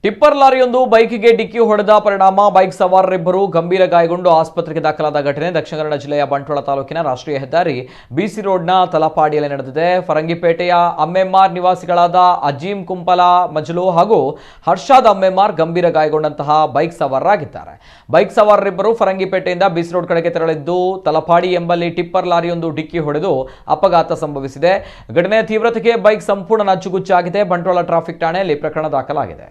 Tipper ಲಾರಿಯೊಂದು ಬೈಕ್ಗೆ ಡಿಕ್ಕಿ ಹೊಡೆದ ಪರಿಣಾಮ ಬೈಕ್ ಸವಾರರಿಬ್ಬರು ಗಂಭೀರ ಗಾಯಗೊಂಡು ಆಸ್ಪತ್ರೆಗೆ ದಾಖಲಾದ ಘಟನೆ ದಕ್ಷಿಣ ಕನ್ನಡ ಜಿಲ್ಲೆಯ ಬಂಟ್ವಾಳ ತಾಲೂಕಿನ ರಾಷ್ಟ್ರೀಯ ಹೆದ್ದಾರಿ ಬಿಸಿ ರೋಡ್ನ ತಲಪಾಡಿಯಲ್ಲಿ ನಡೆದಿದೆ. ಫರಂಗಿಪೇಟೆಯ ಅಮ್ಮೆಮಾರ್ ನಿವಾಸಿಗಳಾದ ಅಜೀಂ ಕುಂಪಲ ಮಜಲು ಹಾಗೂ ಹರ್ಷಾದ್ ಅಮ್ಮೆಮಾರ್ ಗಂಭೀರ ಗಾಯಗೊಂಡಂತಹ ಬೈಕ್ ಸವಾರರಾಗಿದ್ದಾರೆ. ಬೈಕ್ ಸವಾರರಿಬ್ಬರು ಫರಂಗಿಪೇಟೆಯಿಂದ ಬಿಸಿ ರೋಡ್ ಕಡೆಗೆ ತೆರಳಿದ್ದು ತಲಪಾಡಿ ಎಂಬಲ್ಲಿ ಟಿಪ್ಪರ್ ಲಾರಿಯೊಂದು ಡಿಕ್ಕಿ ಹೊಡೆದು ಅಪಘಾತ ಸಂಭವಿಸಿದೆ. ಘಟನೆಯ ತೀವ್ರತೆಗೆ ಬೈಕ್ ಸಂಪೂರ್ಣ ನಚ್ಚುಗುಚ್ಚಾಗಿದೆ. ಬಂಟ್ವಾಳ ಟ್ರಾಫಿಕ್ ಠಾಣೆಯಲ್ಲಿ ಪ್ರಕರಣ ದಾಖಲಾಗಿದೆ.